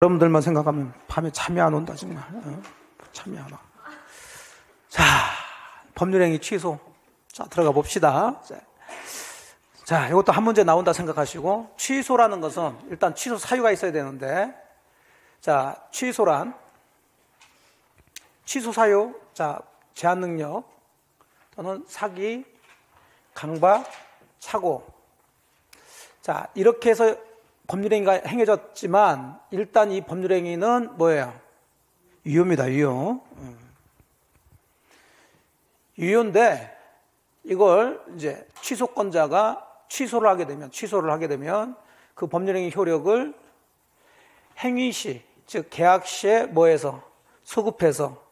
여러분들만 생각하면 밤에 잠이 안 온다 정말. 잠이 안 와. 자, 법률행위 취소. 자, 들어가 봅시다. 자, 이것도 한 문제 나온다 생각하시고, 취소라는 것은 일단 취소 사유가 있어야 되는데, 자, 취소란 취소 사유, 자, 제한 능력 또는 사기, 강박, 착오. 자, 이렇게 해서 법률행위가 행해졌지만 일단 이 법률행위는 뭐예요? 유효입니다. 유효. 유효인데 이걸 이제 취소권자가 취소를 하게 되면 그 법률행위 효력을 행위 시, 즉 계약 시에 뭐해서 소급해서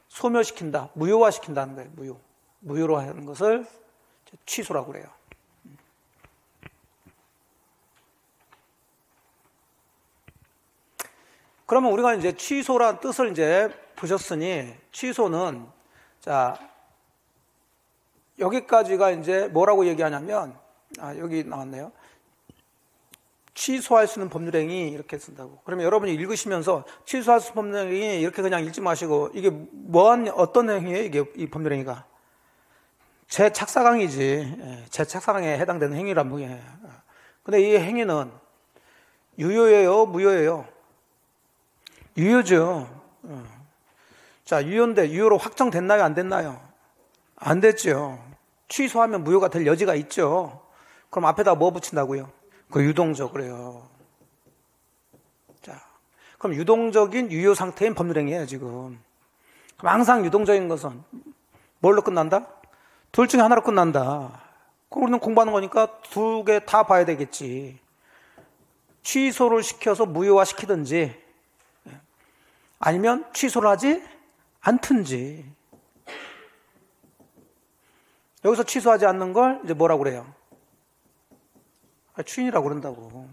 소멸시킨다, 무효화시킨다는 거예요. 무효로 하는 것을 취소라고 그래요. 그러면 우리가 이제 취소란 뜻을 이제 보셨으니, 취소는, 자, 여기까지가 이제 뭐라고 얘기하냐면, 여기 나왔네요. 취소할 수 있는 법률행위 이렇게 쓴다고. 그러면 여러분이 읽으시면서 취소할 수 있는 법률행위 이렇게 그냥 읽지 마시고, 이게 어떤 행위예요? 이게 이 법률행위가. 제 착사강이지. 제 착사강에 해당되는 행위란 뭐예요? 근데 이 행위는 유효예요? 무효예요? 유효죠. 자, 유효인데 유효로 확정됐나요? 안 됐나요? 안 됐죠. 취소하면 무효가 될 여지가 있죠. 그럼 앞에다 뭐 붙인다고요? 그 유동적 그래요. 자, 그럼 유동적인 유효 상태인 법률행위예요, 지금. 그럼 항상 유동적인 것은 뭘로 끝난다? 둘 중에 하나로 끝난다. 그럼 우리는 공부하는 거니까 두 개 다 봐야 되겠지. 취소를 시켜서 무효화 시키든지, 아니면 취소를 하지 않든지. 여기서 취소하지 않는 걸 이제 뭐라고 그래요? 추인이라고 그런다고.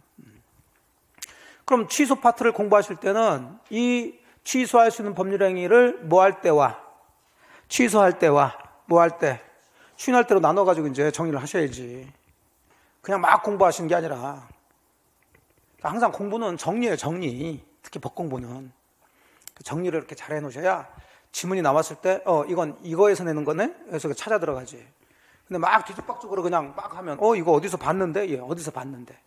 그럼 취소 파트를 공부하실 때는 이 취소할 수 있는 법률행위를 뭐 할 때와 취소할 때와 뭐 할 때, 추인할 때로 나눠가지고 이제 정리를 하셔야지. 그냥 막 공부하시는 게 아니라. 항상 공부는 정리예요, 정리. 특히 법공부는. 정리를 이렇게 잘 해놓으셔야 지문이 나왔을 때, 이건 이거에서 내는 거네? 그래서 찾아 들어가지. 근데 막 뒤죽박죽으로 그냥 막 하면, 이거 어디서 봤는데? 예, 어디서 봤는데?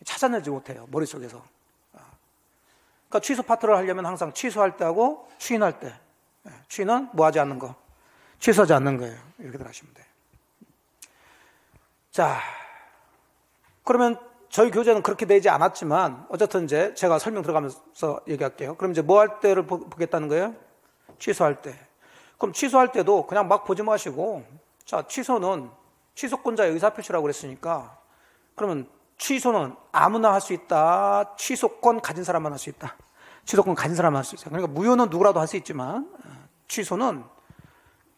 찾아내지 못해요, 머릿속에서. 그러니까 취소 파트를 하려면 항상 취소할 때 하고 추인할 때. 추인은 뭐 하지 않는 거? 취소하지 않는 거예요. 이렇게 들어가시면 돼요. 자, 그러면 저희 교재는 그렇게 되지 않았지만 어쨌든 이제 제가 설명 들어가면서 얘기할게요. 그럼 이제 뭐 할 때를 보겠다는 거예요? 취소할 때. 그럼 취소할 때도 그냥 막 보지 마시고, 자, 취소는 취소권자의 의사표시라고 그랬으니까, 그러면 취소는 아무나 할 수 있다, 취소권 가진 사람만 할 수 있다. 취소권 가진 사람만 할 수 있어요. 그러니까 무효는 누구라도 할 수 있지만 취소는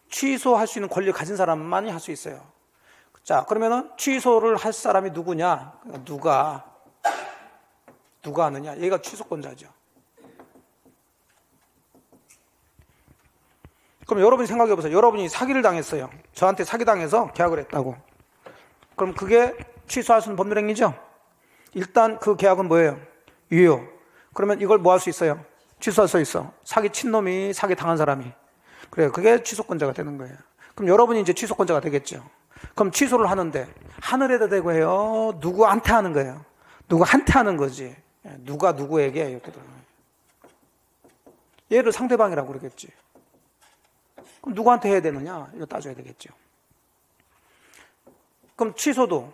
취소할 수 있는 권리를 가진 사람만이 할 수 있어요. 자, 그러면은 취소를 할 사람이 누구냐? 누가 하느냐? 얘가 취소권자죠. 그럼 여러분이 생각해 보세요. 여러분이 사기를 당했어요. 저한테 사기당해서 계약을 했다고. 그럼 그게 취소할 수 있는 법률행위죠? 일단 그 계약은 뭐예요? 유효. 그러면 이걸 뭐 할 수 있어요? 취소할 수 있어. 사기 친 놈이 사기 당한 사람이. 그래요. 그게 취소권자가 되는 거예요. 그럼 여러분이 이제 취소권자가 되겠죠. 그럼 취소를 하는데 하늘에다 대고 해요? 누구한테 하는 거예요? 누구한테 하는 거지. 누가 누구에게 이렇게 들어가요. 얘를 상대방이라고 그러겠지. 그럼 누구한테 해야 되느냐? 이거 따져야 되겠죠. 그럼 취소도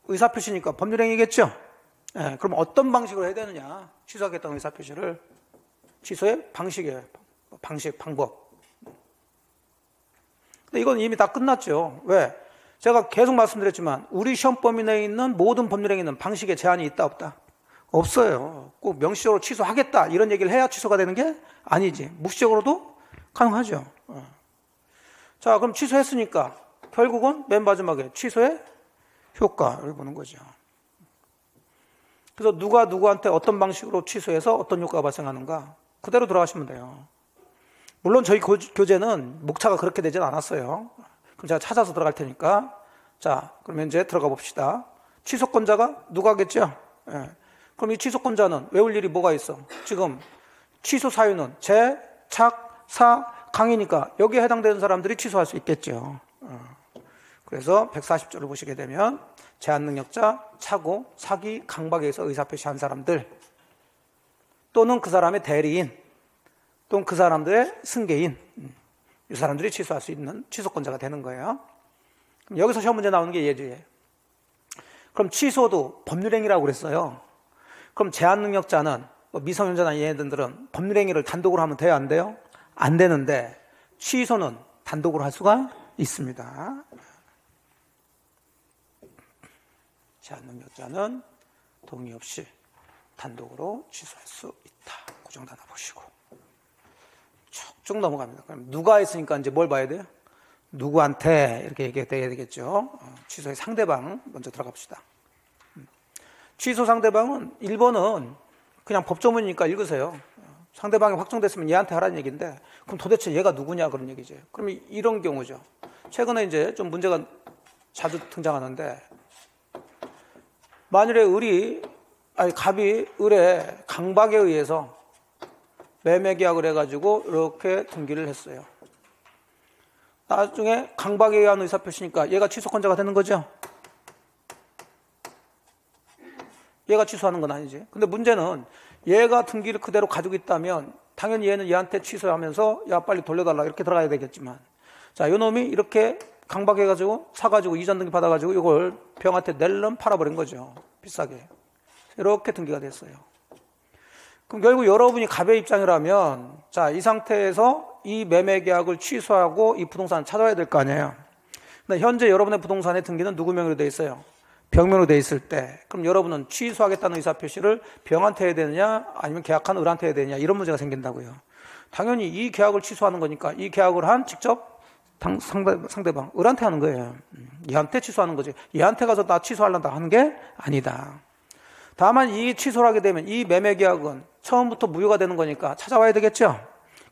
의사표시니까 법률행위겠죠? 그럼 어떤 방식으로 해야 되느냐? 취소하겠다는 의사표시를. 취소의 방식이에요. 방법. 근데 이건 이미 다 끝났죠. 왜? 제가 계속 말씀드렸지만 우리 시험 범위 내에 있는 모든 법률행위는 방식에 제한이 있다 없다? 없어요. 꼭 명시적으로 취소하겠다 이런 얘기를 해야 취소가 되는 게 아니지. 묵시적으로도 가능하죠. 자, 그럼 취소했으니까 결국은 맨 마지막에 취소의 효과를 보는 거죠. 그래서 누가 누구한테 어떤 방식으로 취소해서 어떤 효과가 발생하는가 그대로 들어가시면 돼요. 물론 저희 교재는 목차가 그렇게 되진 않았어요. 그럼 제가 찾아서 들어갈 테니까. 자, 그러면 이제 들어가 봅시다. 취소권자가 누가겠죠? 그럼 그럼 이 취소권자는 외울 일이 뭐가 있어? 지금 취소 사유는 재, 착, 사, 강이니까 여기에 해당되는 사람들이 취소할 수 있겠죠. 그래서 140조를 보시게 되면 제한능력자, 착오, 사기, 강박에 의해서 의사표시한 사람들 또는 그 사람의 대리인 또는 그 사람들의 승계인, 이 사람들이 취소할 수 있는 취소권자가 되는 거예요. 그럼 여기서 시험 문제 나오는 게 예제예요. 그럼 취소도 법률행위라고 그랬어요. 그럼 제한능력자는 미성년자나 얘네들은 법률행위를 단독으로 하면 돼요, 안 돼요? 안 되는데 취소는 단독으로 할 수가 있습니다. 제한능력자는 동의 없이 단독으로 취소할 수 있다. 그 정도 하나 보시고 쭉 넘어갑니다. 그럼 누가 했으니까 이제 뭘 봐야 돼요? 누구한테 이렇게 얘기해야 되겠죠. 취소의 상대방 먼저 들어가 봅시다. 취소 상대방은 1번은 그냥 법조문이니까 읽으세요. 상대방이 확정됐으면 얘한테 하라는 얘기인데 그럼 도대체 얘가 누구냐 그런 얘기죠. 그럼 이런 경우죠. 최근에 이제 좀 문제가 자주 등장하는데 만일에 갑이 을에 강박에 의해서 매매 계약을 해가지고 이렇게 등기를 했어요. 나중에 강박에 의한 의사표시니까 얘가 취소권자가 되는 거죠. 얘가 취소하는 건 아니지. 근데 문제는 얘가 등기를 그대로 가지고 있다면 당연히 얘는 얘한테 취소하면서 야 빨리 돌려달라 이렇게 들어가야 되겠지만 자, 요놈이 이렇게 강박해가지고 사가지고 이전 등기 받아가지고 이걸 병한테 낼름 팔아버린 거죠. 비싸게. 이렇게 등기가 됐어요. 그럼 결국 여러분이 갑의 입장이라면 자, 이 상태에서 이 매매 계약을 취소하고 이 부동산을 찾아와야 될 거 아니에요. 근데 현재 여러분의 부동산의 등기는 누구 명의로 돼 있어요? 병명으로 돼 있을 때 그럼 여러분은 취소하겠다는 의사표시를 병한테 해야 되느냐 아니면 계약한 을한테 해야 되느냐 이런 문제가 생긴다고요. 당연히 이 계약을 취소하는 거니까 이 계약을 한 직접 상대방 을한테 하는 거예요. 얘한테 취소하는 거지. 얘한테 가서 나 취소하려다 하는 게 아니다. 다만 이 취소를 하게 되면 이 매매 계약은 처음부터 무효가 되는 거니까 찾아와야 되겠죠.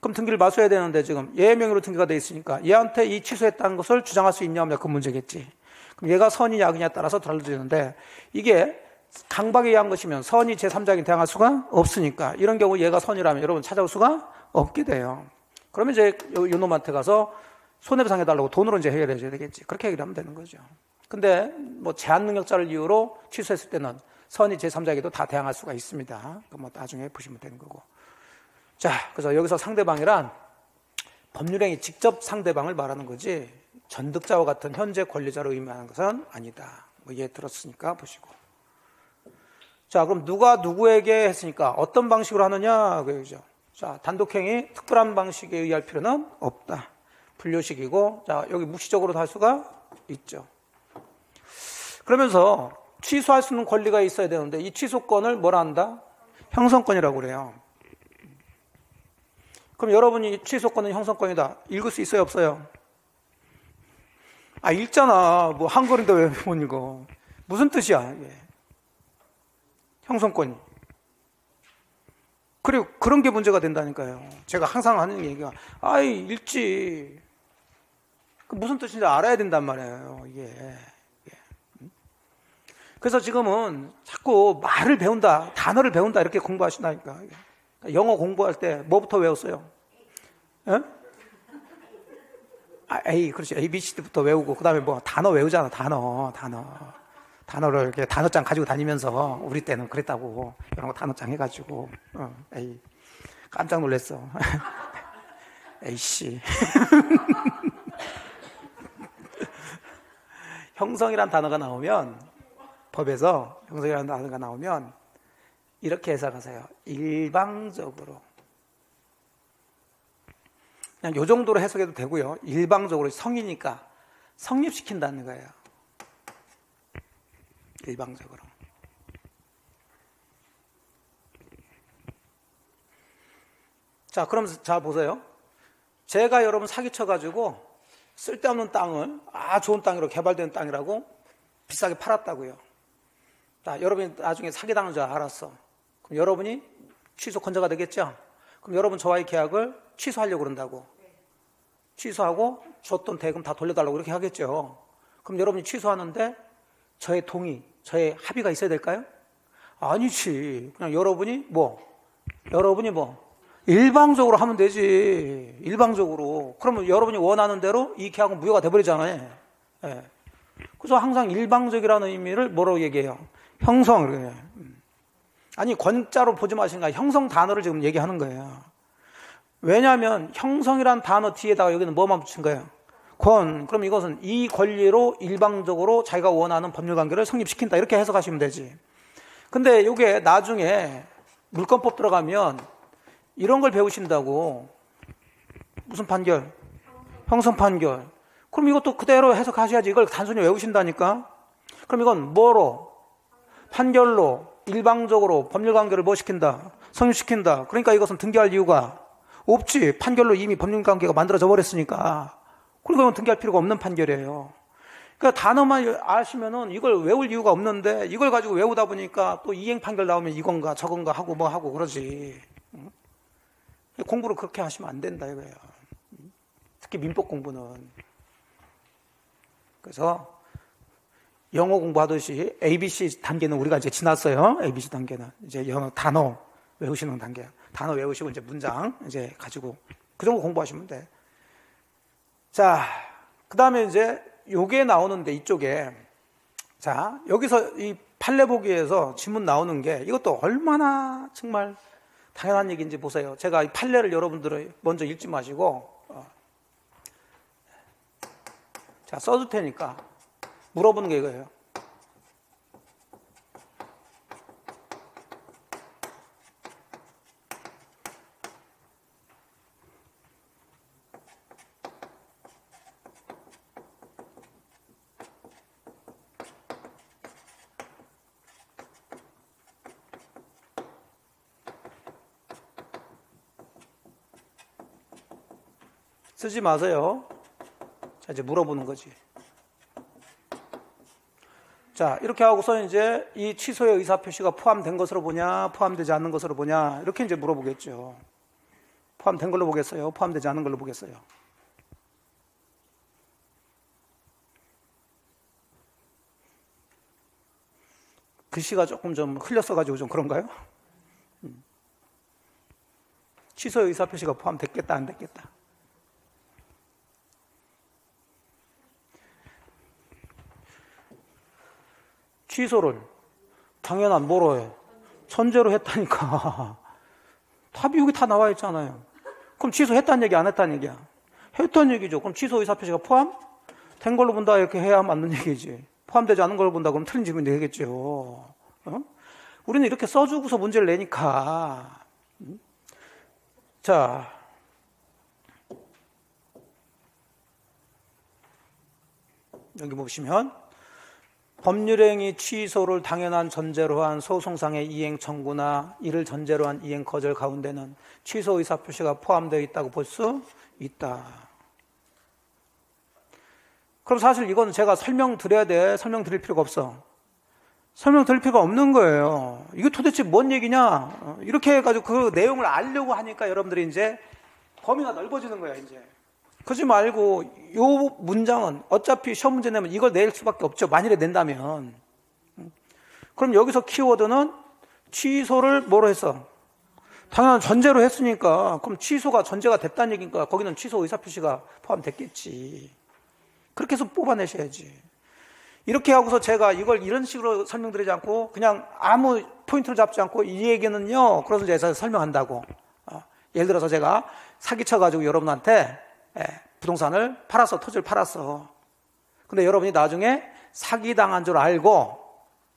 그럼 등기를 마수해야 되는데 지금 얘 명의로 등기가 돼 있으니까 얘한테 이 취소했다는 것을 주장할 수 있냐 없냐 그 문제겠지. 그럼 얘가 선이냐 악이냐에 따라서 달라지는데 이게 강박에 의한 것이면 선이 제3자에게 대항할 수가 없으니까 이런 경우 얘가 선이라면 여러분 찾아올 수가 없게 돼요. 그러면 이제 요 놈한테 가서 손해배상 해달라고 돈으로 이제 해결해 줘야 되겠지. 그렇게 해결하면 되는 거죠. 근데 뭐 제한능력자를 이유로 취소했을 때는 선이 제3자에게도 다 대항할 수가 있습니다. 뭐 나중에 보시면 되는 거고. 자, 그래서 여기서 상대방이란 법률행위 직접 상대방을 말하는 거지 전득자와 같은 현재 권리자를 의미하는 것은 아니다. 뭐 이해 들었으니까 보시고. 자, 그럼 누가 누구에게 했으니까 어떤 방식으로 하느냐 그죠. 자, 단독행위 특별한 방식에 의할 필요는 없다. 분류식이고, 자, 여기 묵시적으로도 할 수가 있죠. 그러면서 취소할 수 있는 권리가 있어야 되는데 이 취소권을 뭐라 한다? 형성권이라고 그래요. 그럼 여러분이 취소권은 형성권이다. 읽을 수 있어요, 없어요? 아, 읽잖아. 뭐 한글인데 왜 못 읽어? 무슨 뜻이야, 이게? 형성권이. 그리고 그런 게 문제가 된다니까요. 제가 항상 하는 얘기가, 아이, 읽지. 무슨 뜻인지 알아야 된단 말이에요, 이게. 그래서 지금은 자꾸 말을 배운다, 단어를 배운다, 이렇게 공부하신다니까. 영어 공부할 때 뭐부터 외웠어요? 에? A, 그렇지. ABCD부터 외우고, 그 다음에 뭐 단어 외우잖아, 단어를 이렇게 단어장 가지고 다니면서, 우리 때는 그랬다고. 이런 거 단어장 해가지고, A. 깜짝 놀랐어. A씨. 형성이란 단어가 나오면, 법에서 형성이라는 단어가 나오면 이렇게 해석하세요. 일방적으로. 그냥 요 정도로 해석해도 되고요. 일방적으로 성이니까 성립시킨다는 거예요. 일방적으로. 자, 그럼 자 보세요. 제가 여러분 사기쳐가지고 쓸데없는 땅을 좋은 땅으로 개발된 땅이라고 비싸게 팔았다고요. 자, 여러분이 나중에 사기당한 줄 알았어. 그럼 여러분이 취소 권자가 되겠죠? 그럼 여러분 저와의 계약을 취소하려고 그런다고. 취소하고 줬던 대금 다 돌려달라고 이렇게 하겠죠. 그럼 여러분이 취소하는데 저의 동의, 저의 합의가 있어야 될까요? 아니지. 그냥 여러분이 뭐 일방적으로 하면 되지. 일방적으로. 그러면 여러분이 원하는 대로 이 계약은 무효가 돼버리잖아요. 예. 그래서 항상 일방적이라는 의미를 뭐라고 얘기해요? 형성. 아니, 권자로 보지 마시니까 형성 단어를 지금 얘기하는 거예요. 왜냐하면 형성이란 단어 뒤에다가 여기는 뭐만 붙인 거예요? 권. 그럼 이것은 이 권리로 일방적으로 자기가 원하는 법률관계를 성립시킨다. 이렇게 해석하시면 되지. 근데 이게 나중에 물권법 들어가면 이런 걸 배우신다고. 무슨 판결? 형성 판결. 그럼 이것도 그대로 해석하셔야지. 이걸 단순히 외우신다니까. 그럼 이건 뭐로? 판결로 일방적으로 법률관계를 뭐 시킨다? 성립시킨다. 그러니까 이것은 등기할 이유가 없지. 판결로 이미 법률관계가 만들어져 버렸으니까. 그러니까 이건 등기할 필요가 없는 판결이에요. 그러니까 단어만 아시면은 이걸 외울 이유가 없는데 이걸 가지고 외우다 보니까 또 이행 판결 나오면 이건가 저건가 하고 뭐 하고 그러지. 공부를 그렇게 하시면 안 된다 이거예요. 특히 민법 공부는. 그래서 영어 공부하듯이 ABC 단계는 우리가 이제 지났어요. ABC 단계는 이제 영어 단어 외우시는 단계. 단어 외우시고 이제 문장 이제 가지고 그 정도 공부하시면 돼. 자, 그다음에 이제 요게 나오는데 이쪽에 자, 여기서 이 판례 보기에서 지문 나오는 게 이것도 얼마나 정말 당연한 얘기인지 보세요. 제가 이 판례를 여러분들을 먼저 읽지 마시고 자, 써줄 테니까 물어보는 게 이거예요. 쓰지 마세요. 자, 이제 물어보는 거지. 자, 이렇게 하고서 이제 이 취소의 의사표시가 포함된 것으로 보냐, 포함되지 않는 것으로 보냐, 이렇게 이제 물어보겠죠. 포함된 걸로 보겠어요? 포함되지 않은 걸로 보겠어요? 글씨가 조금 좀 흘렸어가지고 좀 그런가요? 취소의 의사표시가 포함됐겠다, 안 됐겠다? 취소를 당연한 뭐로 해? 전제로 했다니까. 답이 여기 다 나와 있잖아요. 그럼 취소했다는 얘기 안 했다는 얘기야? 했다는 얘기죠. 그럼 취소 의사표시가 포함된 걸로 본다 이렇게 해야 맞는 얘기지. 포함되지 않은 걸로 본다 그러면 틀린 질문이 되겠죠. 우리는 이렇게 써주고서 문제를 내니까. 자, 여기 보시면 법률행위 취소를 당연한 전제로 한 소송상의 이행 청구나 이를 전제로 한 이행 거절 가운데는 취소 의사표시가 포함되어 있다고 볼 수 있다. 그럼 사실 이건 제가 설명드려야 돼? 설명드릴 필요가 없어? 설명드릴 필요가 없는 거예요. 이게 도대체 뭔 얘기냐? 이렇게 해가지고 그 내용을 알려고 하니까 여러분들이 이제 범위가 넓어지는 거야, 이제. 그러지 말고 요 문장은 어차피 시험 문제 내면 이걸 낼 수밖에 없죠. 만일에 낸다면. 그럼 여기서 키워드는 취소를 뭐로 했어? 당연한 전제로 했으니까 그럼 취소가 전제가 됐다는 얘기니까 거기는 취소 의사표시가 포함됐겠지. 그렇게 해서 뽑아내셔야지. 이렇게 하고서 제가 이걸 이런 식으로 설명드리지 않고 그냥 아무 포인트를 잡지 않고 이 얘기는요. 그래서 제가 설명한다고. 예를 들어서 제가 사기쳐가지고 여러분한테 부동산을 팔았어. 토지를 팔았어. 근데 여러분이 나중에 사기당한 줄 알고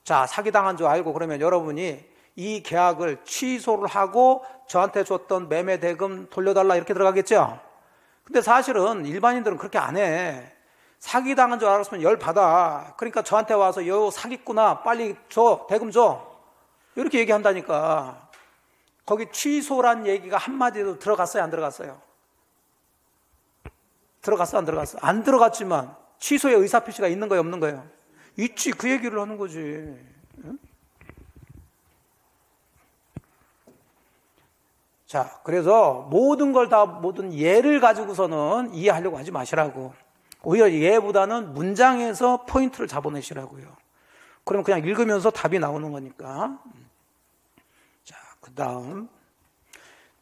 자, 사기당한 줄 알고 그러면 여러분이 이 계약을 취소를 하고 저한테 줬던 매매 대금 돌려달라 이렇게 들어가겠죠? 근데 사실은 일반인들은 그렇게 안 해. 사기당한 줄 알았으면 열받아. 그러니까 저한테 와서 요 사기꾼아 빨리 줘. 대금 줘. 이렇게 얘기한다니까. 거기 취소란 얘기가 한마디도 들어갔어요? 안 들어갔어요? 들어갔어? 안 들어갔어? 안 들어갔지만 취소의 의사표시가 있는 거예요? 없는 거예요? 있지. 그 얘기를 하는 거지. 응? 자, 그래서 모든 걸 다 모든 예를 가지고서는 이해하려고 하지 마시라고. 오히려 예보다는 문장에서 포인트를 잡아내시라고요. 그러면 그냥 읽으면서 답이 나오는 거니까. 그 다음,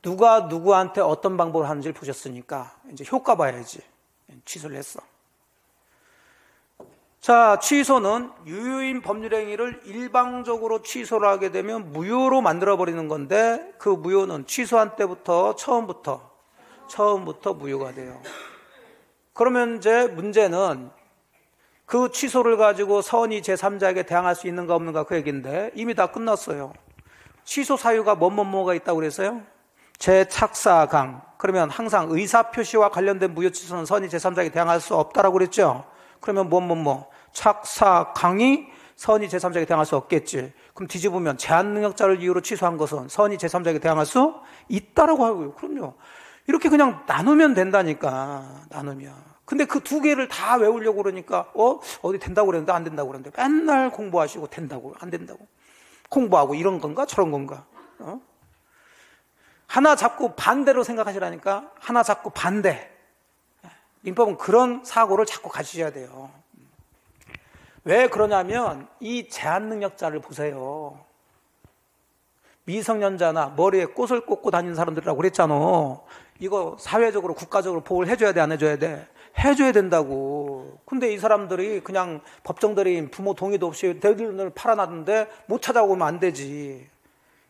누가 누구한테 어떤 방법을 하는지를 보셨으니까 이제 효과 봐야지. 취소를 했어. 자, 취소는 유효인 법률행위를 일방적으로 취소를 하게 되면 무효로 만들어버리는 건데, 그 무효는 취소한 때부터 처음부터 무효가 돼요. 그러면 이제 문제는 그 취소를 가지고 선의 제3자에게 대항할 수 있는가 없는가 그 얘기인데, 이미 다 끝났어요. 취소 사유가 뭐가 있다고 그랬어요? 제착사강. 그러면 항상 의사표시와 관련된 무효취소는 선의 제3자에게 대항할 수 없다라고 그랬죠? 그러면 착사강이 선의 제3자에게 대항할 수 없겠지. 그럼 뒤집으면 제한능력자를 이유로 취소한 것은 선의 제3자에게 대항할 수 있다라고 하고요. 그럼요. 이렇게 그냥 나누면 된다니까. 나누면. 근데 그 두 개를 다 외우려고 그러니까 어디 된다고 그랬는데 안 된다고 그랬는데 맨날 공부하시고 된다고 안 된다고. 공부하고 이런 건가 저런 건가. 하나 잡고 반대로 생각하시라니까. 하나 잡고 반대. 민법은 그런 사고를 자꾸 가지셔야 돼요. 왜 그러냐면 이 제한능력자를 보세요. 미성년자나 머리에 꽃을 꽂고 다니는 사람들이라고 그랬잖아. 이거 사회적으로 국가적으로 보호를 해줘야 돼 안 해줘야 돼? 해줘야 된다고. 근데 이 사람들이 그냥 법정들이 부모 동의도 없이 대들을 팔아놨는데 못 찾아오면 안 되지.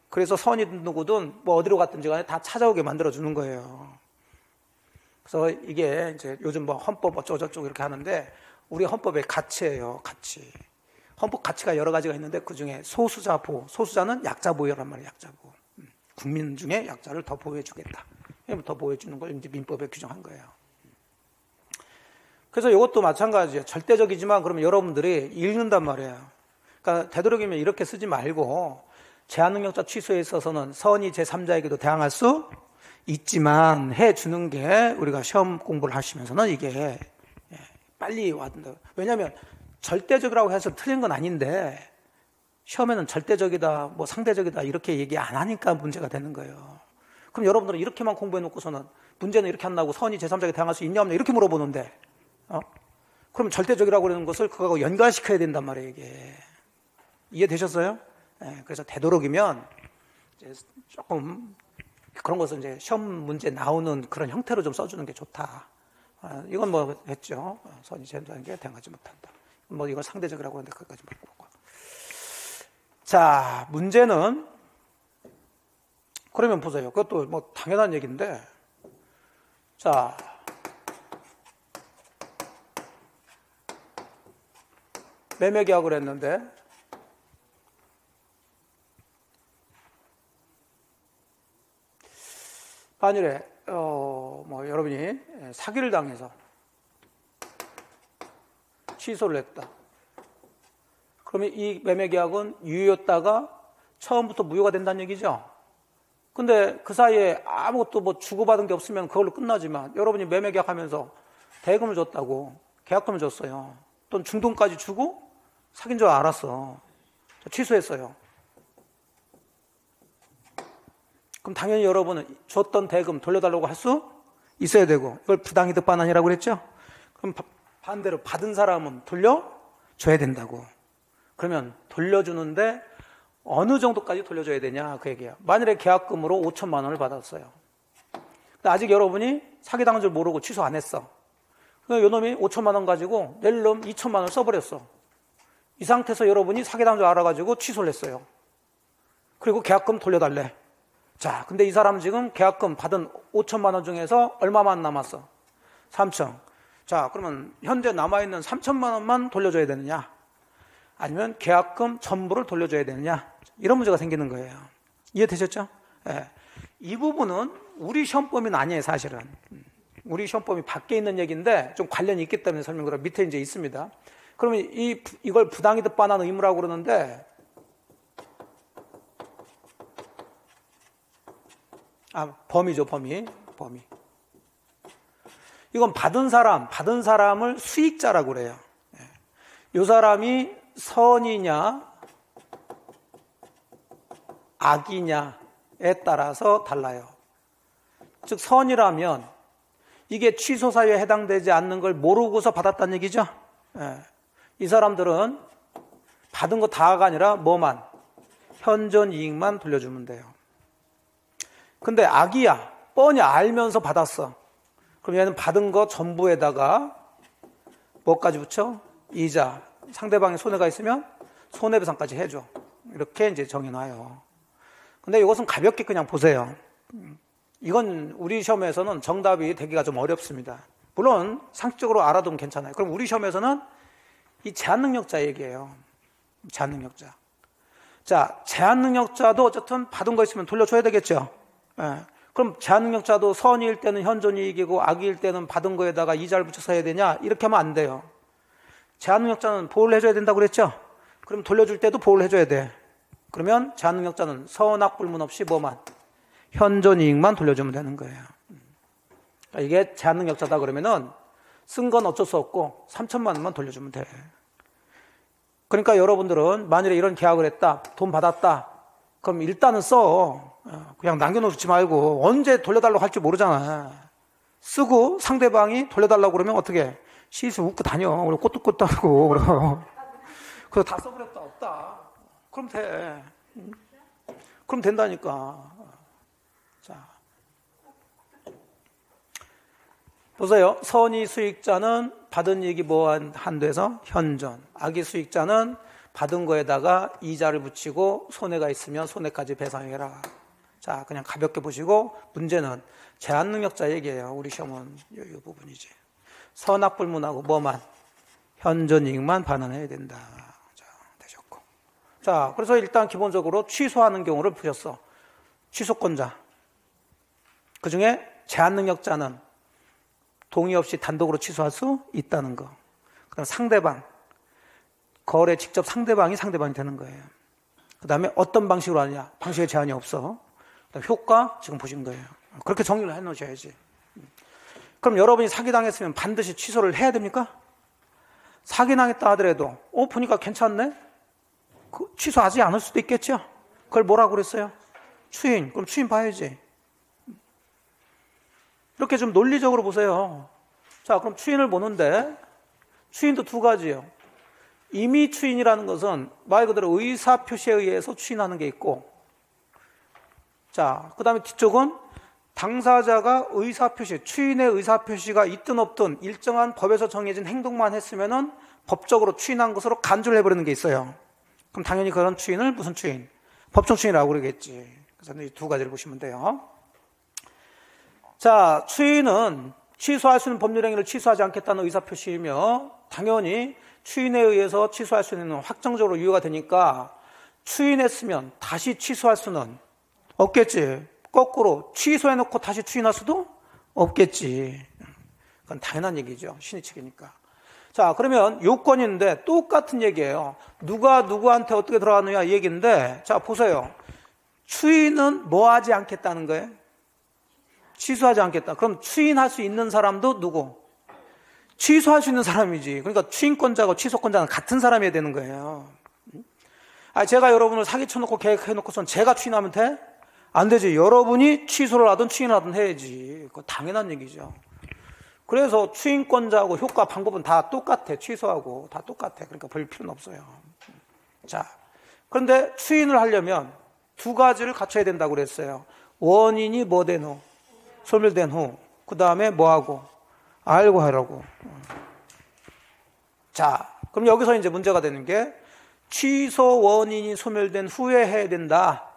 그래서 선이든 누구든 뭐 어디로 갔든지 간에 다 찾아오게 만들어주는 거예요. 그래서 이게 이제 요즘 뭐 헌법 어쩌고저쩌고 이렇게 하는데 우리 헌법의 가치예요, 가치. 헌법 가치가 여러 가지가 있는데 그 중에 소수자 보호, 소수자는 약자 보호란 말이에요, 약자 보호. 국민 중에 약자를 더 보호해주겠다. 더 보호해주는 걸 이제 민법에 규정한 거예요. 그래서 이것도 마찬가지예요. 절대적이지만 그러면 여러분들이 읽는단 말이에요. 그러니까 되도록이면 이렇게 쓰지 말고 제한능력자 취소에 있어서는 선의 제3자에게도 대항할 수 있지만 해주는 게 우리가 시험 공부를 하시면서는 이게 빨리 와든다. 왜냐하면 절대적이라고 해서 틀린 건 아닌데 시험에는 절대적이다, 뭐 상대적이다 이렇게 얘기 안 하니까 문제가 되는 거예요. 그럼 여러분들은 이렇게만 공부해 놓고서는 문제는 이렇게 한다고 선의 제3자에게 대항할 수 있냐 없냐 이렇게 물어보는데 그럼 절대적이라고 그러는 것을 그거하고 연관시켜야 된단 말이에요. 이게 이해되셨어요? 그래서 되도록이면 이제 조금 그런 것은 이제 시험 문제 나오는 그런 형태로 좀 써주는 게 좋다. 이건 뭐 했죠. 선의 제3자에게 대항하지 못한다. 뭐 이걸 상대적이라고 하는데 그것까지 물어보고. 자, 문제는 그러면 보세요. 그것도 뭐 당연한 얘기인데, 자, 매매 계약을 했는데 만일에 뭐 여러분이 사기를 당해서 취소를 했다. 그러면 이 매매 계약은 유효였다가 처음부터 무효가 된다는 얘기죠. 근데 그 사이에 아무것도 뭐 주고받은 게 없으면 그걸로 끝나지만 여러분이 매매 계약하면서 대금을 줬다고 계약금을 줬어요. 또는 중돈까지 주고 사귄 줄 알았어. 취소했어요. 그럼 당연히 여러분은 줬던 대금 돌려달라고 할 수 있어야 되고 이걸 부당이득 반환이라고 그랬죠. 그럼 반대로 받은 사람은 돌려줘야 된다고. 그러면 돌려주는데 어느 정도까지 돌려줘야 되냐 그 얘기야. 만일에 계약금으로 5천만 원을 받았어요. 근데 아직 여러분이 사기당한 줄 모르고 취소 안 했어. 그래서 요놈이 5천만 원 가지고 낼 놈 2천만 원을 써버렸어. 이 상태에서 여러분이 사기당한 줄 알아가지고 취소를 했어요. 그리고 계약금 돌려달래. 자, 근데 이 사람은 지금 계약금 받은 5천만 원 중에서 얼마만 남았어? 3천. 자, 그러면 현재 남아있는 3천만 원만 돌려줘야 되느냐? 아니면 계약금 전부를 돌려줘야 되느냐? 이런 문제가 생기는 거예요. 이해되셨죠? 네. 이 부분은 우리 시험범위는 아니에요, 사실은. 우리 시험범위 밖에 있는 얘기인데 좀 관련이 있기 때문에 설명드려. 밑에 이제 있습니다. 그러면 이걸 부당이득 반환 의무라고 그러는데, 범위죠, 범위. 이건 받은 사람을 수익자라고 그래요. 이 사람이 선이냐, 악이냐에 따라서 달라요. 즉, 선이라면 이게 취소 사유에 해당되지 않는 걸 모르고서 받았다는 얘기죠. 이 사람들은 받은 거 다가 아니라 뭐만? 현존 이익만 돌려주면 돼요. 근데 악이야. 뻔히 알면서 받았어. 그럼 얘는 받은 거 전부에다가 뭐까지 붙여? 이자. 상대방의 손해가 있으면 손해배상까지 해줘. 이렇게 이제 정해놔요. 근데 이것은 가볍게 그냥 보세요. 이건 우리 시험에서는 정답이 되기가 좀 어렵습니다. 물론 상식적으로 알아두면 괜찮아요. 그럼 우리 시험에서는 이 제한능력자 얘기예요. 제한능력자. 자, 제한능력자도 어쨌든 받은 거 있으면 돌려줘야 되겠죠. 예. 그럼 제한능력자도 선의일 때는 현존이익이고 악의일 때는 받은 거에다가 이자를 붙여서 해야 되냐? 이렇게 하면 안 돼요. 제한능력자는 보호를 해줘야 된다고 그랬죠? 그럼 돌려줄 때도 보호를 해줘야 돼. 그러면 제한능력자는 선악불문 없이 뭐만? 현존이익만 돌려주면 되는 거예요. 이게 제한능력자다 그러면은 쓴 건 어쩔 수 없고 3천만 원만 돌려주면 돼. 그러니까 여러분들은 만일에 이런 계약을 했다, 돈 받았다, 그럼 일단은 써. 그냥 남겨놓지 말고 언제 돌려달라고 할지 모르잖아. 쓰고 상대방이 돌려달라고 그러면 어떻게? 시스 웃고 다녀. 오늘 꼬뚝꼬뚝하고 그래서 다 써버렸다 없다. 그럼 돼. 그럼 된다니까. 자, 보세요. 선의 수익자는 받은 이익이 뭐한 한도에서 현존. 악의 수익자는 받은 거에다가 이자를 붙이고 손해가 있으면 손해까지 배상해라. 자, 그냥 가볍게 보시고 문제는 제한능력자 얘기예요. 우리 시험은 이 부분이지. 선악불문하고 뭐만? 현존이익만 반환해야 된다. 자, 되셨고. 자, 그래서 일단 기본적으로 취소하는 경우를 보셨어. 취소권자. 그 중에 제한능력자는 동의 없이 단독으로 취소할 수 있다는 거. 그 다음 상대방. 거래 직접 상대방이 되는 거예요. 그 다음에 어떤 방식으로 하느냐. 방식에 제한이 없어. 그다음 효과 지금 보신 거예요. 그렇게 정리를 해놓으셔야지. 그럼 여러분이 사기당했으면 반드시 취소를 해야 됩니까? 사기당했다 하더라도 보니까 괜찮네? 취소하지 않을 수도 있겠죠? 그걸 뭐라고 그랬어요? 추인. 그럼 추인 봐야지. 이렇게 좀 논리적으로 보세요. 자, 그럼 추인을 보는데 추인도 두 가지예요. 임의 추인이라는 것은 말 그대로 의사표시에 의해서 추인하는 게 있고, 자, 그 다음에 뒤쪽은 당사자가 의사표시, 추인의 의사표시가 있든 없든 일정한 법에서 정해진 행동만 했으면은 법적으로 추인한 것으로 간주를 해버리는 게 있어요. 그럼 당연히 그런 추인을 무슨 추인? 법정 추인이라고 그러겠지. 그래서 이 두 가지를 보시면 돼요. 자, 추인은 취소할 수 있는 법률행위를 취소하지 않겠다는 의사표시이며 당연히 추인에 의해서 취소할 수 있는 확정적으로 이유가 되니까 추인했으면 다시 취소할 수는 없겠지. 거꾸로 취소해놓고 다시 추인할 수도 없겠지. 그건 당연한 얘기죠. 신의칙이니까. 자, 그러면 요건이 있는데 똑같은 얘기예요. 누가 누구한테 어떻게 들어가느냐 이 얘기인데, 자, 보세요. 추인은 뭐 하지 않겠다는 거예요? 취소하지 않겠다. 그럼 추인할 수 있는 사람도 누구? 취소할 수 있는 사람이지. 그러니까 추인권자하고 취소권자는 같은 사람이어야 되는 거예요. 제가 여러분을 사기쳐놓고 계획해놓고선 제가 추인하면 돼? 안 되지. 여러분이 취소를 하든 추인을 하든 해야지. 그거 당연한 얘기죠. 그래서 추인권자하고 효과 방법은 다 똑같아. 취소하고 다 똑같아. 그러니까 별 필요는 없어요. 자, 그런데 추인을 하려면 두 가지를 갖춰야 된다고 그랬어요. 원인이 뭐 된 후, 소멸된 후, 그 다음에 뭐하고? 알고 하라고. 자, 그럼 여기서 이제 문제가 되는 게 취소 원인이 소멸된 후에 해야 된다.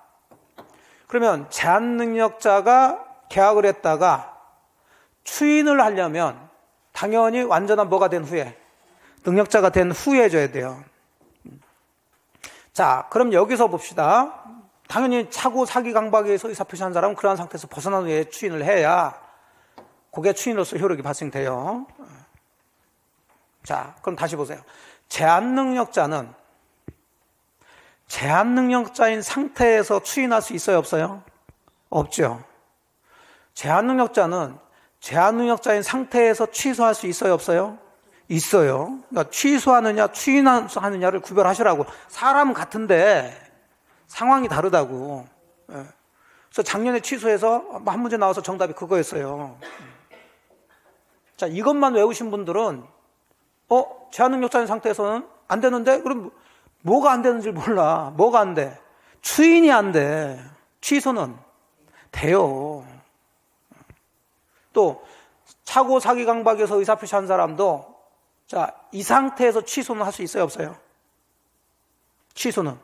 그러면 제한능력자가 계약을 했다가 추인을 하려면 당연히 완전한 뭐가 된 후에, 능력자가 된 후에 해줘야 돼요. 자, 그럼 여기서 봅시다. 당연히 차고 사기 강박에서 의사표시한 사람은 그러한 상태에서 벗어난 후에 추인을 해야 그게 추인으로서 효력이 발생돼요. 자, 그럼 다시 보세요. 제한능력자인 상태에서 추인할 수 있어요, 없어요? 없죠. 제한능력자인 상태에서 취소할 수 있어요, 없어요? 있어요. 그러니까 취소하느냐, 추인하느냐를 구별하시라고. 사람은 같은데 상황이 다르다고. 그래서 작년에 취소해서 한 문제 나와서 정답이 그거였어요. 자, 이것만 외우신 분들은 제한능력자인 상태에서는 안 되는데, 그럼 뭐가 안 되는지 몰라. 뭐가 안 돼? 추인이 안 돼. 취소는 돼요. 또 차고 사기 강박에서 의사 표시한 사람도 자, 이 상태에서 취소는 할 수 있어요, 없어요? 취소는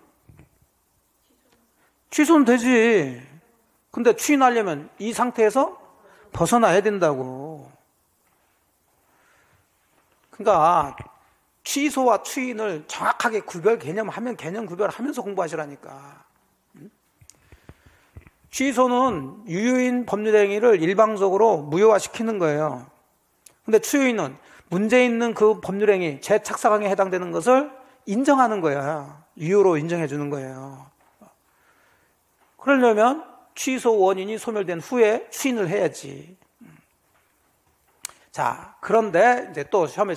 되지. 근데 추인하려면 이 상태에서 벗어나야 된다고. 그러니까 취소와 추인을 정확하게 개념 구별하면서 공부하시라니까. 취소는 유효인 법률 행위를 일방적으로 무효화시키는 거예요. 근데 추인은 문제 있는 그 법률 행위, 재착사강에 해당되는 것을 인정하는 거야. 유효로 인정해 주는 거예요. 그러려면 취소 원인이 소멸된 후에 추인을 해야지. 자, 그런데 이제 또 시험에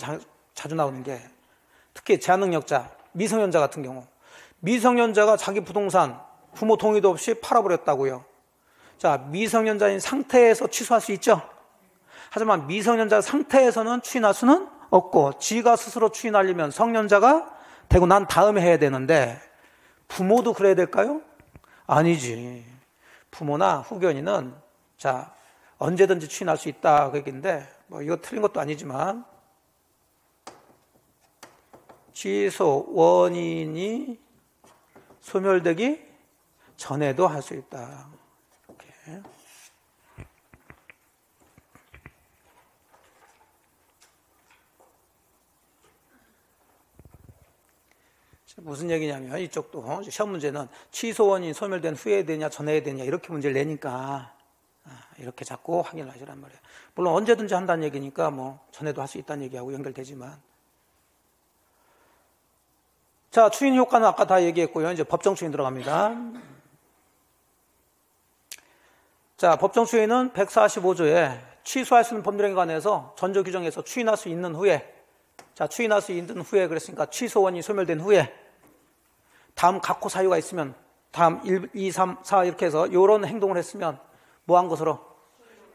자주 나오는 게 특히 제한능력자, 미성년자 같은 경우. 미성년자가 자기 부동산 부모 동의도 없이 팔아버렸다고요. 자, 미성년자인 상태에서 취소할 수 있죠. 하지만 미성년자 상태에서는 추인할 수는 없고 지가 스스로 추인하려면 성년자가 되고 난 다음에 해야 되는데 부모도 그래야 될까요? 아니지. 부모나 후견인은 자, 언제든지 추인할 수 있다 그 얘기인데 뭐 이거 틀린 것도 아니지만 취소 원인이 소멸되기 전에도 할 수 있다. 이렇게. 무슨 얘기냐면 이쪽도 시험 문제는 취소 원인이 소멸된 후에 해야 되냐 전에 해야 되냐 이렇게 문제를 내니까 이렇게 자꾸 확인을 하시란 말이에요. 물론 언제든지 한다는 얘기니까 뭐 전에도 할 수 있다는 얘기하고 연결되지만 자, 추인 효과는 아까 다 얘기했고요. 이제 법정 추인 들어갑니다. 자, 법정 추인은 145조에 취소할 수 있는 법률행위에 관해서 전조 규정에서 추인할 수 있는 후에 자, 추인할 수 있는 후에 그랬으니까 취소 원인이 소멸된 후에 다음 각호 사유가 있으면 다음 1, 2, 3, 4 이렇게 해서 이런 행동을 했으면 뭐 한 것으로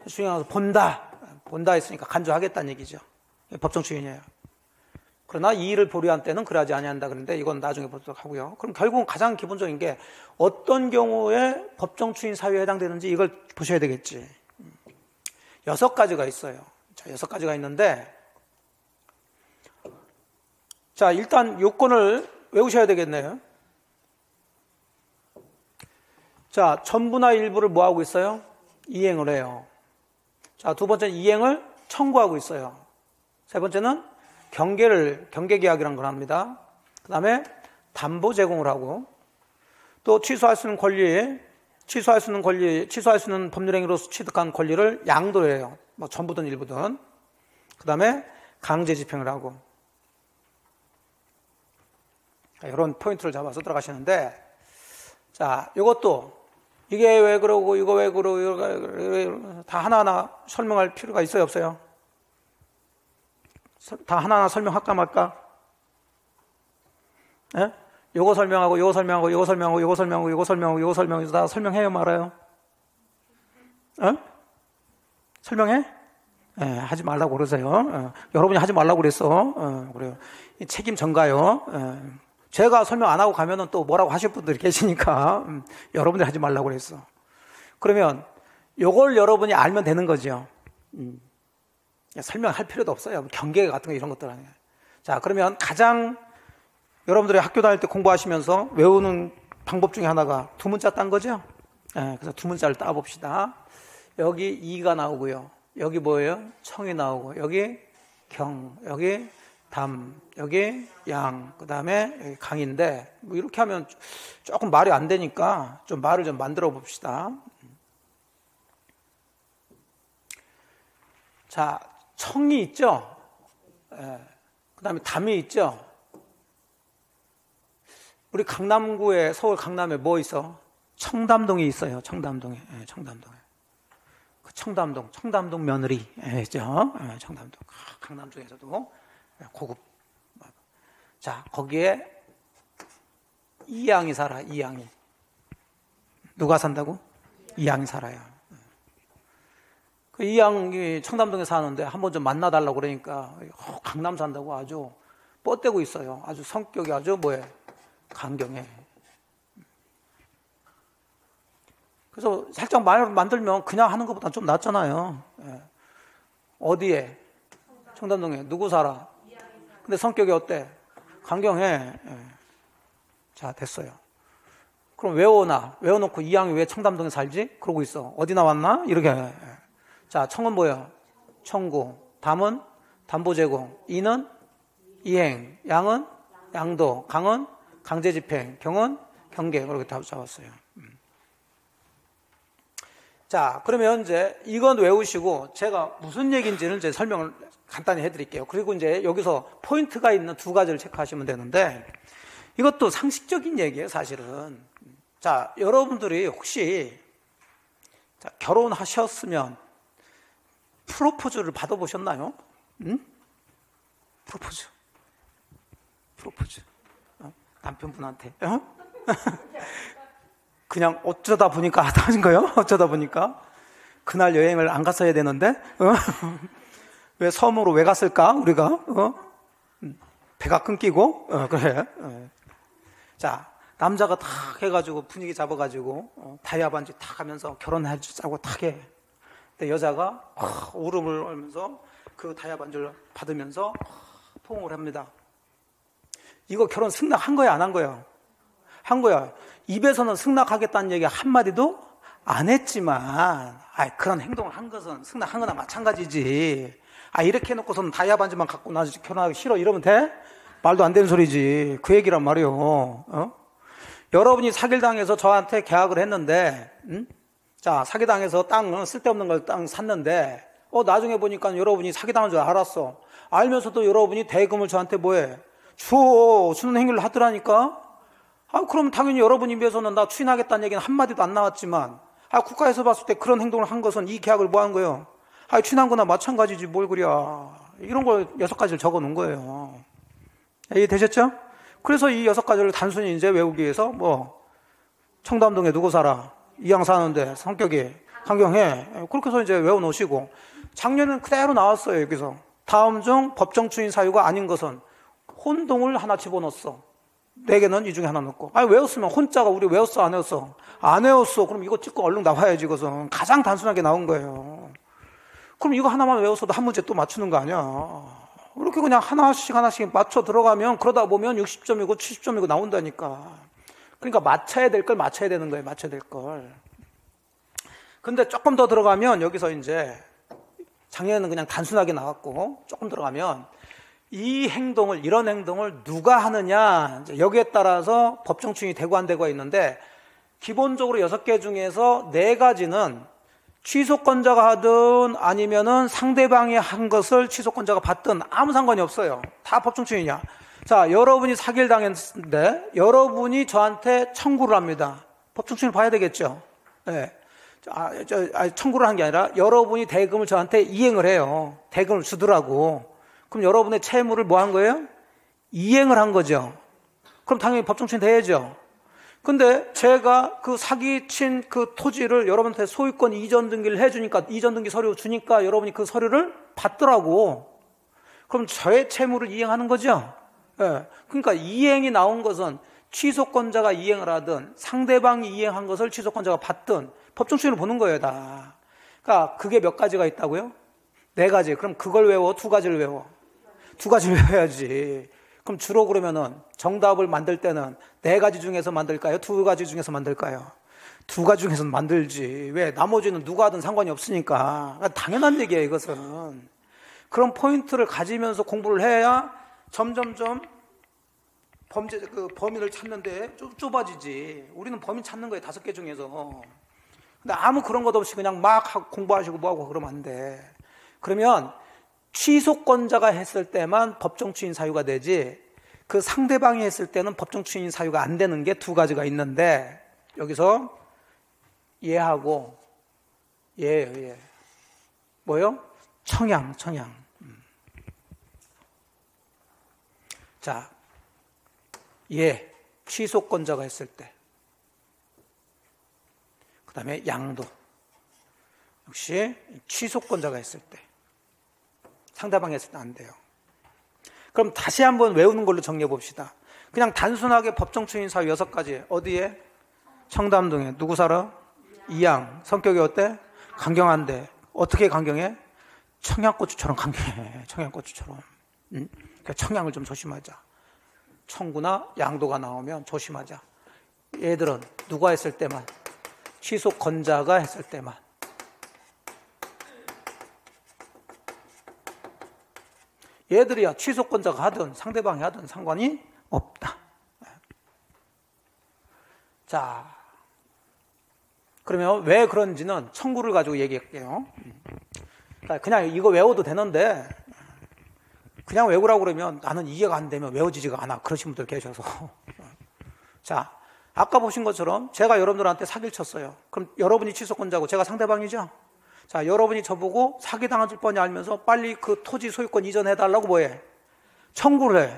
추인하면서 본다 했으니까 간주하겠다는 얘기죠. 법정 추인이에요. 그러나 이 일을 보류한 때는 그러하지 아니한다 그런데 이건 나중에 보도록 하고요. 그럼 결국은 가장 기본적인 게 어떤 경우에 법정 추인 사유에 해당되는지 이걸 보셔야 되겠지. 6가지가 있어요. 자, 6가지가 있는데 자, 일단 요건을 외우셔야 되겠네요. 자, 전부나 일부를 뭐 하고 있어요? 이행을 해요. 자, 두 번째는 이행을 청구하고 있어요. 세 번째는 경계계약이라는 걸 합니다. 그 다음에 담보 제공을 하고 또 취소할 수 있는 법률행위로서 취득한 권리를 양도해요. 뭐 전부든 일부든. 그 다음에 강제 집행을 하고 이런 포인트를 잡아서 들어가시는데 자, 이것도 이게 왜 그러고 이거 왜 그러고 다 하나하나 설명할 필요가 있어요 없어요? 다 하나하나 설명할까 말까? 예? 요거 설명하고 요거 설명하고 요거 설명하고 요거 설명하고 요거 설명하고 요거 설명해서 다 설명해요 말아요? 설명해? 예, 하지 말라고 그러세요. 여러분이 하지 말라고 그랬어. 그래요. 책임 전가요. 제가 설명 안 하고 가면은 또 뭐라고 하실 분들이 계시니까 여러분들이 하지 말라고 그랬어. 그러면 요걸 여러분이 알면 되는 거죠. 설명할 필요도 없어요. 경계 같은 거 이런 것들 아니에요. 자, 그러면 가장 여러분들이 학교 다닐 때 공부하시면서 외우는 방법 중에 하나가 두 문자 딴 거죠. 그래서 두 문자를 따봅시다. 여기 이가 나오고요. 여기 뭐예요? 청이 나오고 여기 경, 여기 담, 여기 양, 그 다음에 여기 강인데 뭐 이렇게 하면 조금 말이 안 되니까 좀 말을 좀 만들어 봅시다. 자, 청이 있죠? 그 다음에 담이 있죠? 우리 강남구에, 서울 강남에 뭐 있어? 청담동이 있어요. 청담동에. 청담동에. 그 청담동 며느리. 있죠? 청담동. 강남 중에서도 고급. 자, 거기에 이양이 살아, 이양이. 누가 산다고? 이양이 살아요. 그 이양이 청담동에 사는데 한번 좀 만나달라고 그러니까 강남 산다고 아주 뻗대고 있어요. 아주 성격이 아주 강경해. 그래서 살짝 말 만들면 그냥 하는 것보다 좀 낫잖아요. 예. 어디에? 청담동에. 누구 살아? 근데 성격이 어때? 강경해. 예. 자, 됐어요. 그럼 외워놓고 이양이 왜 청담동에 살지? 그러고 있어. 어디 나왔나? 이렇게. 예. 자, 청은 뭐야? 청구. 담은? 담보제공. 이는? 이행. 양은? 양도. 강은? 강제집행. 경은? 경계. 그렇게 다 잡았어요. 자, 그러면 이제 이건 외우시고 제가 무슨 얘기인지는 이제 설명을 간단히 해드릴게요. 그리고 이제 여기서 포인트가 있는 두 가지를 체크하시면 되는데 이것도 상식적인 얘기예요, 사실은. 자, 여러분들이 혹시 결혼하셨으면 프로포즈를 받아보셨나요? 응? 프로포즈. 남편분한테. 어? 그냥 어쩌다 보니까 하신 거예요? 어쩌다 보니까? 그날 여행을 안 갔어야 되는데? 왜 섬으로 왜 갔을까? 우리가? 배가 끊기고? 그래. 자, 남자가 탁 해가지고 분위기 잡아가지고 다이아 반지 탁 하면서 결혼하자고 탁 해. 근데 여자가 울음을 얼면서 그 다이아 반지를 받으면서 포옹을 합니다. 이거 결혼 승낙한 거야, 안 한 거야? 한 거야. 입에서는 승낙하겠다는 얘기 한마디도 안 했지만, 그런 행동을 한 것은 승낙한 거나 마찬가지지. 이렇게 해놓고서는 다이아 반지만 갖고 나 결혼하기 싫어 이러면 돼? 말도 안 되는 소리지. 그 얘기란 말이요. 여러분이 사기당해서 저한테 계약을 했는데, 자, 사기당해서 땅, 쓸데없는 걸 땅 샀는데, 나중에 보니까 여러분이 사기당한 줄 알았어. 알면서도 여러분이 대금을 저한테 뭐해? 주는 행위를 하더라니까? 그럼 당연히 여러분 입에서는 나 추인하겠다는 얘기는 한마디도 안 나왔지만, 국가에서 봤을 때 그런 행동을 한 것은 이 계약을 뭐 한 거예요? 추인한 거나 마찬가지지, 뭘 그래. 이런 걸 6가지를 적어 놓은 거예요. 이해되셨죠? 그래서 이 6가지를 단순히 이제 외우기 위해서, 청담동에 누구 살아? 이양 사는데 성격이 강경해. 그렇게 해서 이제 외워 놓으시고, 작년은 그대로 나왔어요, 여기서. 다음 중 법정 추인 사유가 아닌 것은 혼동을 하나 집어넣었어. 4개는 이 중에 하나 넣고. 외웠으면 혼자가 우리 외웠어, 안 외웠어? 안 외웠어. 그럼 이거 찍고 얼른 나와야지, 이것은. 가장 단순하게 나온 거예요. 그럼 이거 하나만 외웠어도 한 문제 또 맞추는 거 아니야. 이렇게 그냥 하나씩 맞춰 들어가면 그러다 보면 60점이고 70점이고 나온다니까. 그러니까 맞춰야 될 걸 맞춰야 되는 거예요, 맞춰야 될 걸. 근데 조금 더 들어가면 여기서 이제 작년에는 그냥 단순하게 나왔고 조금 들어가면 이런 행동을 누가 하느냐, 여기에 따라서 법정 추인이 되고 안 되고가 있는데, 기본적으로 6개 중에서 4가지는 취소권자가 하든 아니면은 상대방이 한 것을 취소권자가 받든 아무 상관이 없어요. 다 법정 추인이야. 자, 여러분이 사기를 당했는데 여러분이 저한테 청구를 합니다. 법정 추인을 봐야 되겠죠. 네. 청구를 한 게 아니라 여러분이 대금을 저한테 이행을 해요. 대금을 주더라고. 그럼 여러분의 채무를 뭐 한 거예요? 이행을 한 거죠. 그럼 당연히 법정 추인 돼야죠. 근데 제가 그 사기친 그 토지를 여러분한테 소유권 이전 등기를 해주니까, 이전 등기 서류 주니까 여러분이 그 서류를 받더라고. 그럼 저의 채무를 이행하는 거죠. 예. 그러니까 이행이 나온 것은 취소권자가 이행을 하든 상대방이 이행한 것을 취소권자가 받든 법정 추인을 보는 거예요, 다. 그러니까 그게 몇 가지가 있다고요? 4가지. 그럼 그걸 외워? 2가지를 외워? 2가지를 외워야지. 그럼 주로 그러면은 정답을 만들 때는 4가지 중에서 만들까요? 2가지 중에서 만들까요? 2가지 중에서 만들지. 왜? 나머지는 누가 하든 상관이 없으니까. 그러니까 당연한 얘기예요, 이것은. 그런 포인트를 가지면서 공부를 해야 점점점 범인을 찾는데 좁아지지. 우리는 범인 찾는 거예요, 5개 중에서. 근데 아무 그런 것 없이 그냥 막 공부하시고 뭐하고 그러면 안 돼. 그러면 취소권자가 했을 때만 법정 추인 사유가 되지, 그 상대방이 했을 때는 법정 추인 사유가 안 되는 게 2가지가 있는데, 여기서 예하고 예. 뭐요? 청양. 자, 취소권자가 했을 때. 그 다음에 양도. 역시 취소권자가 했을 때. 상대방이 했을 때 안 돼요. 그럼 다시 한번 외우는 걸로 정리해 봅시다. 그냥 단순하게 법정 추인 사유 6가지. 어디에? 청담동에. 누구 살아? 이양. 성격이 어때? 강경한데. 어떻게 강경해? 청양고추처럼 강경해. 청양고추처럼. 그러니까 청양을 좀 조심하자. 청구나 양도가 나오면 조심하자. 얘들은 누가 했을 때만? 취소권자가 했을 때만. 얘들이야 취소권자가 하든 상대방이 하든 상관이 없다. 자, 그러면 왜 그런지는 청구를 가지고 얘기할게요. 그냥 이거 외워도 되는데 그냥 외우라고 그러면 나는 이해가 안 되면 외워지지가 않아. 그러신 분들 계셔서. 자, 아까 보신 것처럼 제가 여러분들한테 사기를 쳤어요. 그럼 여러분이 취소권자고 제가 상대방이죠. 자, 여러분이 저보고 사기당할 뻔히 알면서 빨리 그 토지 소유권 이전해달라고 뭐해? 청구를 해.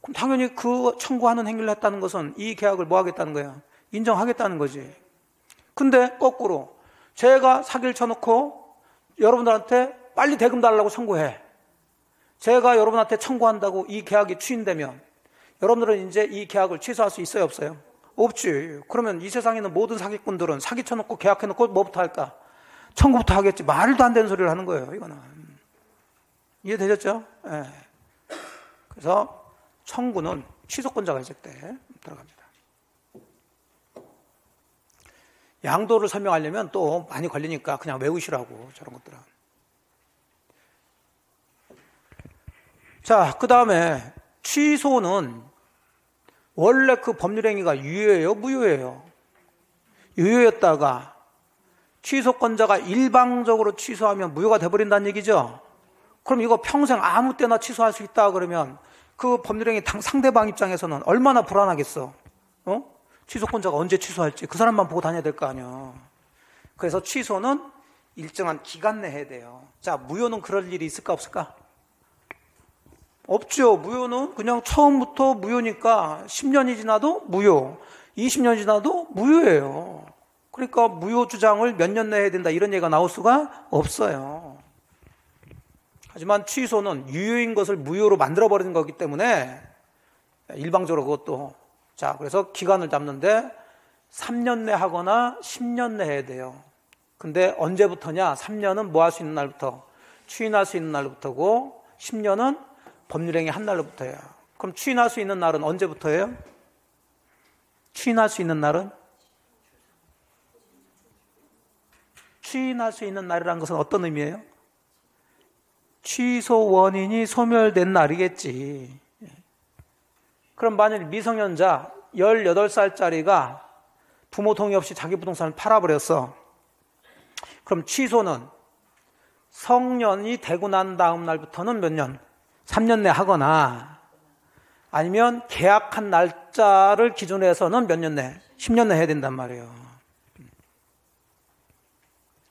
그럼 당연히 그 청구하는 행위를 했다는 것은 이 계약을 뭐 하겠다는 거야? 인정하겠다는 거지. 근데 거꾸로 제가 사기를 쳐놓고 여러분들한테 빨리 대금 달라고 청구해. 제가 여러분한테 청구한다고 이 계약이 추인되면 여러분들은 이제 이 계약을 취소할 수 있어요, 없어요? 없지. 그러면 이 세상에 있는 모든 사기꾼들은 사기 쳐놓고 계약해놓고 뭐부터 할까? 청구부터 하겠지. 말도 안 되는 소리를 하는 거예요, 이거는. 이해되셨죠? 네. 그래서 청구는 취소권자가 있을 때 들어갑니다. 양도를 설명하려면 또 많이 걸리니까 그냥 외우시라고, 저런 것들은. 자, 그 다음에 취소는 원래 그 법률행위가 유효예요, 무효예요? 유효였다가 취소권자가 일방적으로 취소하면 무효가 돼버린다는 얘기죠. 그럼 이거 평생 아무 때나 취소할 수 있다 그러면 그 법률행위 상대방 입장에서는 얼마나 불안하겠어. 취소권자가 언제 취소할지 그 사람만 보고 다녀야 될 거 아니야. 그래서 취소는 일정한 기간 내에 해야 돼요. 자, 무효는 그럴 일이 있을까 없을까? 없죠. 무효는 그냥 처음부터 무효니까 10년이 지나도 무효, 20년이 지나도 무효예요. 그러니까 무효 주장을 몇 년 내에 해야 된다 이런 얘기가 나올 수가 없어요. 하지만 취소는 유효인 것을 무효로 만들어버리는 거기 때문에 일방적으로 그것도, 자, 그래서 기간을 잡는데 3년 내 하거나 10년 내 해야 돼요. 근데 언제부터냐? 3년은 뭐 할 수 있는 날부터? 추인할 수 있는 날부터고 10년은 법률행위 한 날로부터예요. 그럼 추인할 수 있는 날은 언제부터예요? 추인할 수 있는 날은? 추인할 수 있는 날이라는 것은 어떤 의미예요? 취소 원인이 소멸된 날이겠지. 그럼 만일 미성년자 18살짜리가 부모 동의 없이 자기 부동산을 팔아버렸어. 그럼 취소는 성년이 되고 난 다음 날부터는 몇 년? 3년 내 하거나 아니면 계약한 날짜를 기준으로 해서는 몇 년 내? 10년 내 해야 된단 말이에요.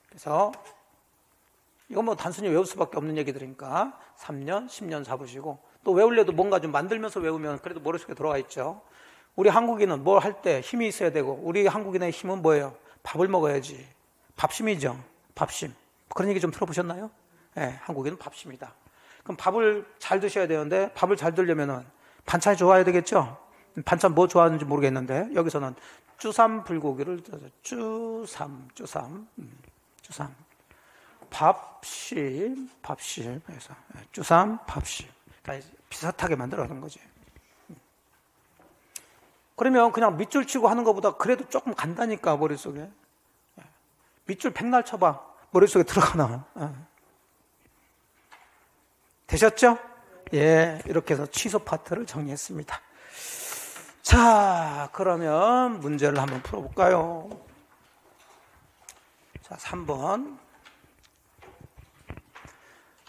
그래서 이건 뭐 단순히 외울 수밖에 없는 얘기들이니까 3년, 10년 잡으시고 또 외우려도 뭔가 좀 만들면서 외우면 그래도 머릿속에 들어와 있죠. 우리 한국인은 뭘 할 때 힘이 있어야 되고 우리 한국인의 힘은 뭐예요? 밥을 먹어야지. 밥심이죠. 밥심. 그런 얘기 좀 들어보셨나요? 네, 한국인은 밥심이다. 그럼 밥을 잘 드셔야 되는데 밥을 잘 드려면은 반찬이 좋아야 되겠죠? 반찬 뭐 좋아하는지 모르겠는데 여기서는 쭈삼 불고기를 쭈삼 밥심 해서 쭈삼 밥심 비슷하게 만들어 놓은 거지. 그러면 그냥 밑줄 치고 하는 것보다 그래도 조금 간다니까 머릿속에. 밑줄 백날 쳐봐 머릿속에 들어가나. 되셨죠? 예, 이렇게 해서 취소 파트를 정리했습니다. 자, 그러면 문제를 한번 풀어볼까요? 자, 3번.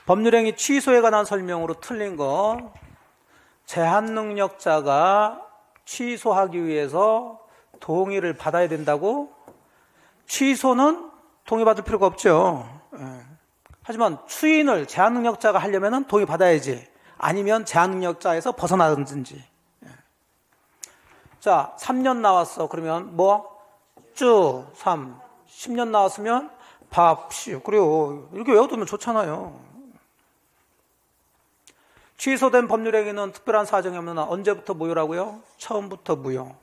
법률행위 취소에 관한 설명으로 틀린 거. 제한능력자가 취소하기 위해서 동의를 받아야 된다고? 취소는 동의받을 필요가 없죠. 하지만 추인을 제한능력자가 하려면 동의 받아야지. 아니면 제한능력자에서 벗어나든지. 자, 3년 나왔어. 그러면 뭐? 10년 나왔으면 밥시. 그래요. 이렇게 외워두면 좋잖아요. 취소된 법률행위는 특별한 사정이 없는 한 언제부터 무효라고요? 처음부터 무효.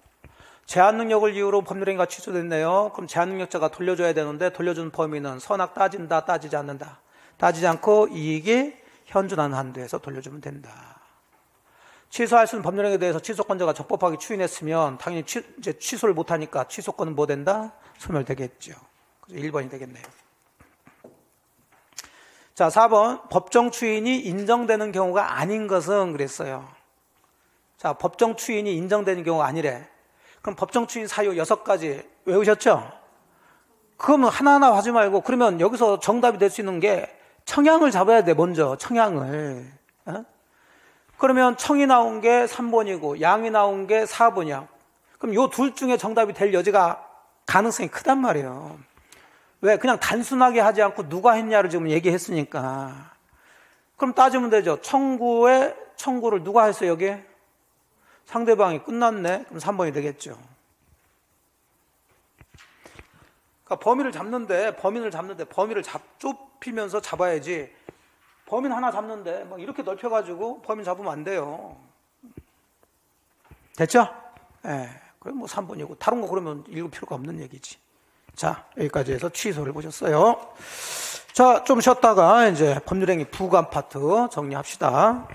제한 능력을 이유로 법률행위가 취소됐네요. 그럼 제한 능력자가 돌려줘야 되는데 돌려준 범위는 선악 따진다, 따지지 않는다. 따지지 않고 이익이 현존하는 한도에서 돌려주면 된다. 취소할 수 있는 법률행위에 대해서 취소권자가 적법하게 추인했으면 당연히 이제 취소를 못하니까 취소권은 뭐 된다? 소멸되겠죠. 그래서 1번이 되겠네요. 자, 4번. 법정 추인이 인정되는 경우가 아닌 것은 그랬어요. 자, 법정 추인이 인정되는 경우가 아니래. 그럼 법정 추인 사유 6가지 외우셨죠? 그러면 하나하나 하지 말고, 그러면 여기서 정답이 될 수 있는 게 청양을 잡아야 돼, 먼저. 청양을. 어? 그러면 청이 나온 게 3번이고 양이 나온 게 4번이야. 그럼 요 둘 중에 정답이 될 여지가 가능성이 크단 말이에요. 왜? 그냥 단순하게 하지 않고 누가 했냐를 지금 얘기했으니까. 그럼 따지면 되죠. 청구를 누가 했어요, 여기에? 상대방이. 끝났네. 그럼 3번이 되겠죠. 그러니까 범위를 잡는데 범위를 좁히면서 잡아야지. 범인 하나 잡는데 막 이렇게 넓혀가지고 범인 잡으면 안 돼요. 됐죠? 예. 그럼 뭐 3번이고 다른 거 그러면 읽을 필요가 없는 얘기지. 자, 여기까지 해서 취소를 보셨어요. 자, 좀 쉬었다가 이제 법률행위 부관 파트 정리합시다.